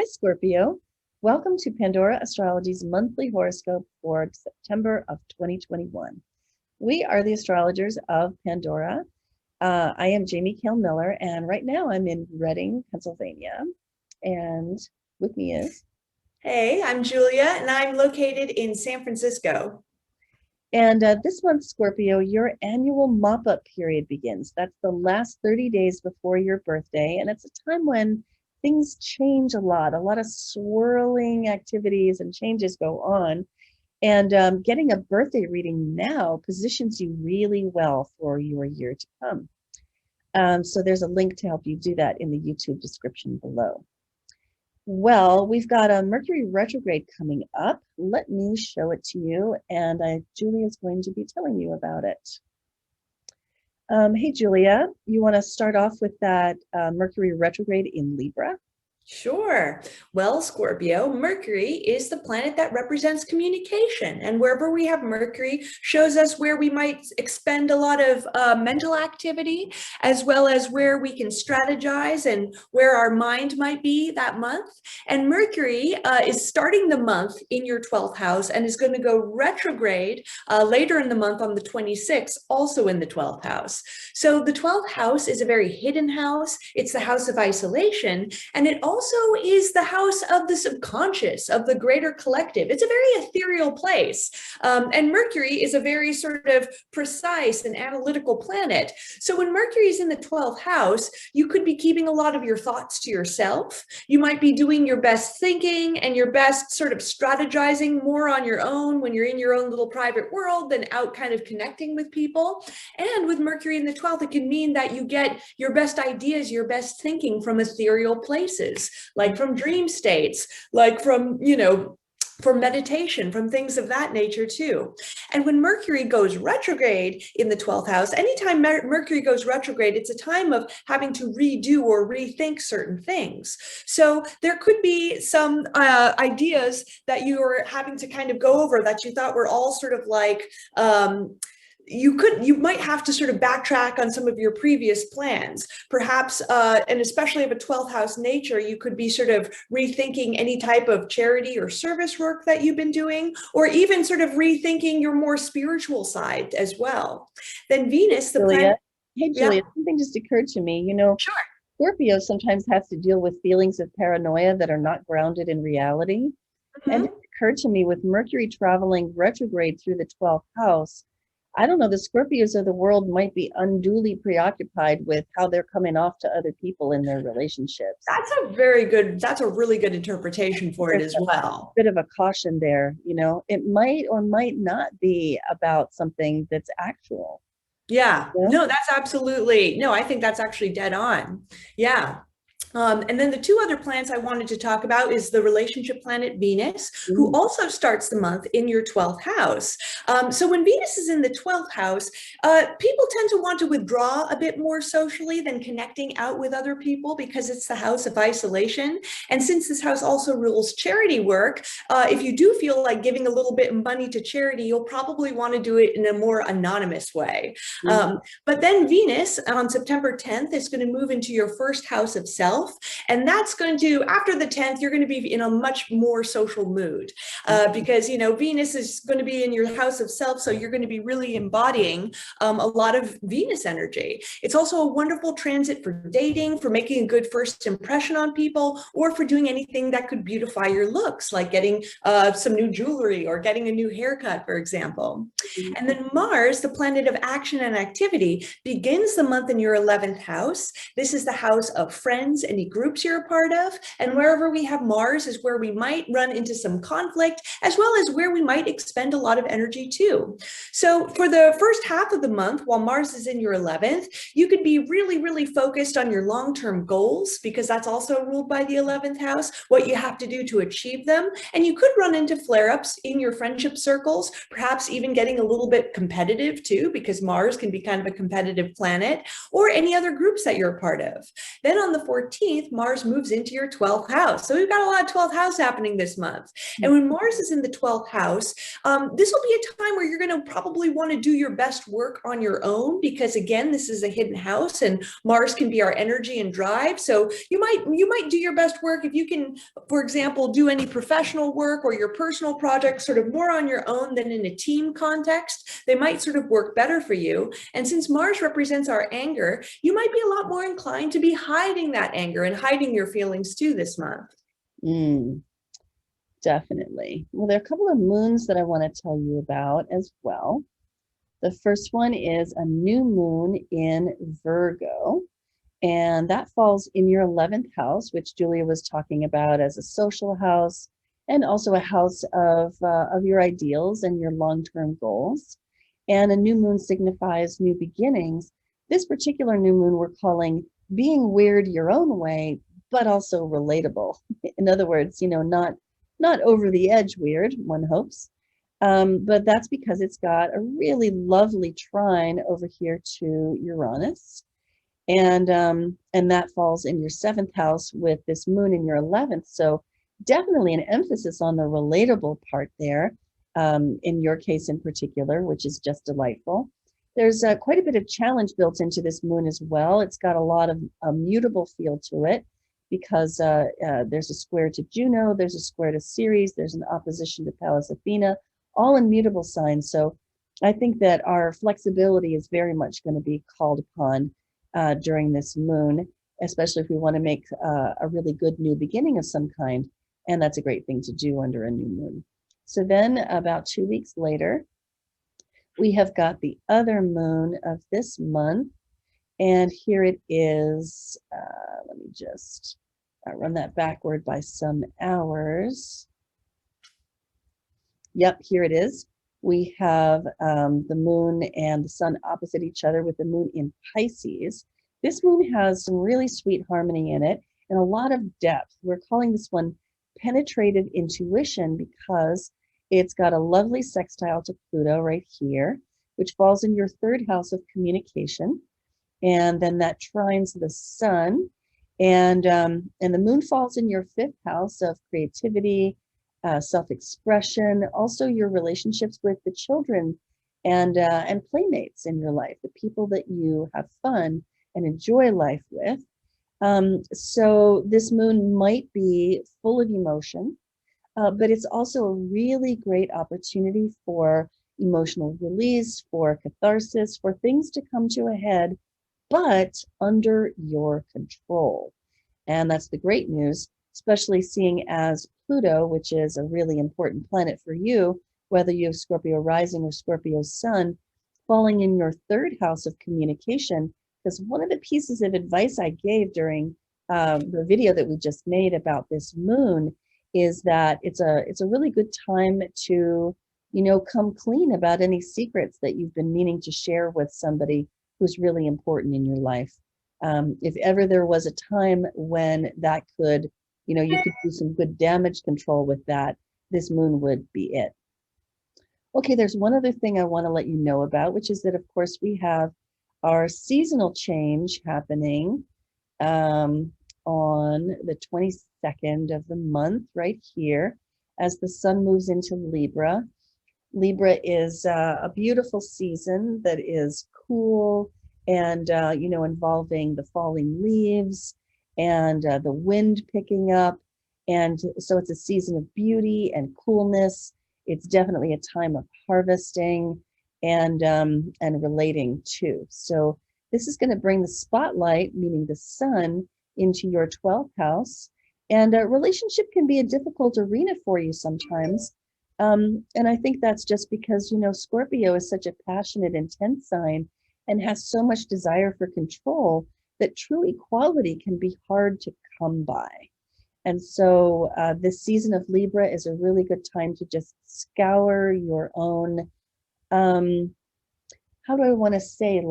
Hi, Scorpio. Welcome to Pandora Astrology's monthly horoscope for September of 2021. We are the astrologers of Pandora. I am Jamie Kale Miller, and right now I'm in Reading, Pennsylvania. And with me is. Hey, I'm Julia, and I'm located in San Francisco. And this month, Scorpio, your annual mop-up period begins. That's the last 30 days before your birthday, and it's a time when things change a lot of swirling activities and changes go on. And getting a birthday reading now positions you really well for your year to come. So there's a link to help you do that in the YouTube description below. Well, we've got a Mercury retrograde coming up. Let me show it to you, and Julia's going to be telling you about it. Hey, Julia, you want to start off with that Mercury retrograde in Libra? Sure. Well, Scorpio, Mercury is the planet that represents communication. And wherever we have Mercury shows us where we might expend a lot of mental activity, as well as where we can strategize and where our mind might be that month. And Mercury is starting the month in your 12th house and is going to go retrograde later in the month on the 26th, also in the 12th house. So the 12th house is a very hidden house. It's the house of isolation. And it also is the house of the subconscious, of the greater collective. It's a very ethereal place. And Mercury is a very sort of precise and analytical planet. So when Mercury is in the 12th house, you could be keeping a lot of your thoughts to yourself. You might be doing your best thinking and your best sort of strategizing more on your own when you're in your own little private world than out kind of connecting with people. And with Mercury in the 12th, it can mean that you get your best ideas, your best thinking from ethereal places, like from dream states, like from, for meditation, from things of that nature too. And when Mercury goes retrograde in the 12th house, anytime Mercury goes retrograde, it's a time of having to redo or rethink certain things. So there could be some ideas that you are having to kind of go over that you thought were all sort of like, you might have to sort of backtrack on some of your previous plans, perhaps, and especially of a 12th house nature, you could be sort of rethinking any type of charity or service work that you've been doing, or even sort of rethinking your more spiritual side as well. Then Venus, the planet. Hey, Julia, something just occurred to me. Sure. Scorpio sometimes has to deal with feelings of paranoia that are not grounded in reality. Mm-hmm. And it occurred to me with Mercury traveling retrograde through the 12th house, I don't know, the Scorpios of the world might be unduly preoccupied with how they're coming off to other people in their relationships. That's a really good interpretation for it as well. Bit of a caution there, it might or might not be about something that's actual. Yeah, no, that's absolutely, no, I think that's actually dead on. Yeah. And then the two other planets I wanted to talk about is the relationship planet Venus, who also starts the month in your 12th house. So when Venus is in the 12th house, people tend to want to withdraw a bit more socially than connecting out with other people because it's the house of isolation. And since this house also rules charity work, if you do feel like giving a little bit of money to charity, you'll probably want to do it in a more anonymous way. But then Venus on September 10th is going to move into your first house of self. And that's going to, after the 10th, you're going to be in a much more social mood because, Venus is going to be in your house of self. So you're going to be really embodying a lot of Venus energy. It's also a wonderful transit for dating, for making a good first impression on people, or for doing anything that could beautify your looks, like getting some new jewelry or getting a new haircut, for example. And then Mars, the planet of action and activity, begins the month in your 11th house. This is the house of friends, any groups you're a part of, and wherever we have Mars is where we might run into some conflict, as well as where we might expend a lot of energy too. So for the first half of the month, while Mars is in your 11th, you could be really, really focused on your long-term goals, because that's also ruled by the 11th house, what you have to do to achieve them. And you could run into flare-ups in your friendship circles, perhaps even getting a little bit competitive too, because Mars can be kind of a competitive planet, or any other groups that you're a part of. Then on the 14th, 19th, Mars moves into your 12th house. So we've got a lot of 12th house happening this month. And when Mars is in the 12th house, this will be a time where you're going to probably want to do your best work on your own, because again, this is a hidden house and Mars can be our energy and drive. So you might do your best work if you can, for example, do any professional work or your personal projects sort of more on your own than in a team context. They might sort of work better for you. And since Mars represents our anger, you might be a lot more inclined to be hiding that anger and hiding your feelings too this month. Definitely. Well, there are a couple of moons that I want to tell you about as well. The first one is a new moon in Virgo, and that falls in your 11th house, which Julia was talking about as a social house and also a house of your ideals and your long-term goals. And a new moon signifies new beginnings. This particular new moon we're calling being weird your own way, but also relatable. In other words, not over the edge weird, one hopes, but that's because it's got a really lovely trine over here to Uranus, and that falls in your 7th house with this moon in your 11th. So definitely an emphasis on the relatable part there, in your case in particular, which is just delightful. There's quite a bit of challenge built into this moon as well. It's got a lot of a mutable feel to it, because there's a square to Juno, there's a square to Ceres, there's an opposition to Pallas Athena, all in mutable signs. So I think that our flexibility is very much going to be called upon during this moon, especially if we want to make a really good new beginning of some kind. And that's a great thing to do under a new moon. So then about 2 weeks later, we have got the other moon of this month. And here it is. Let me just run that backward by some hours. Yep, here it is. We have the moon and the sun opposite each other with the moon in Pisces. This moon has some really sweet harmony in it and a lot of depth. We're calling this one penetrative intuition because it's got a lovely sextile to Pluto right here, which falls in your 3rd house of communication. And then that trines the sun, and the moon falls in your 5th house of creativity, self-expression, also your relationships with the children and playmates in your life, the people that you have fun and enjoy life with. So this moon might be full of emotion, but it's also a really great opportunity for emotional release, for catharsis, for things to come to a head, but under your control. And that's the great news, especially seeing as Pluto, which is a really important planet for you, whether you have Scorpio rising or Scorpio sun, falling in your 3rd house of communication. Because one of the pieces of advice I gave during the video that we just made about this moon is that it's a really good time to, come clean about any secrets that you've been meaning to share with somebody who's really important in your life. If ever there was a time when that could, you could do some good damage control with that, this moon would be it. Okay, there's one other thing I want to let you know about, which is that, of course, we have our seasonal change happening on the 22nd of the month right here as the sun moves into Libra. Libra is a beautiful season that is cool and, involving the falling leaves and the wind picking up. And so it's a season of beauty and coolness. It's definitely a time of harvesting and relating too. So this is going to bring the spotlight, meaning the sun, into your 12th house. And a relationship can be a difficult arena for you sometimes. And I think that's just because, Scorpio is such a passionate, intense sign and has so much desire for control that true equality can be hard to come by. And so this season of Libra is a really good time to just scour your own, how do I want to say,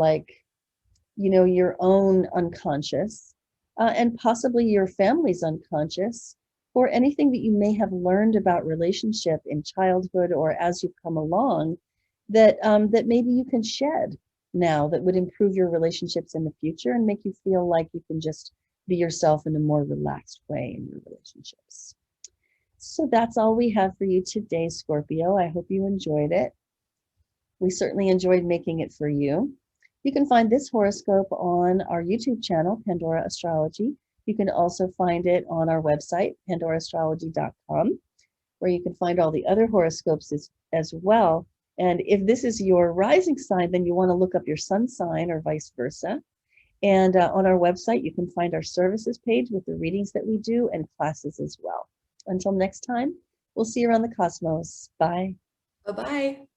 your own unconscious and possibly your family's unconscious, or anything that you may have learned about relationship in childhood or as you've come along that that maybe you can shed now that would improve your relationships in the future and make you feel like you can just be yourself in a more relaxed way in your relationships. So that's all we have for you today, Scorpio. I hope you enjoyed it. We certainly enjoyed making it for you. You can find this horoscope on our YouTube channel, Pandora Astrology. You can also find it on our website, pandoraastrology.com, where you can find all the other horoscopes as well. And if this is your rising sign, then you want to look up your sun sign or vice versa. And on our website, you can find our services page with the readings that we do and classes as well. Until next time, we'll see you around the cosmos. Bye. Bye-bye.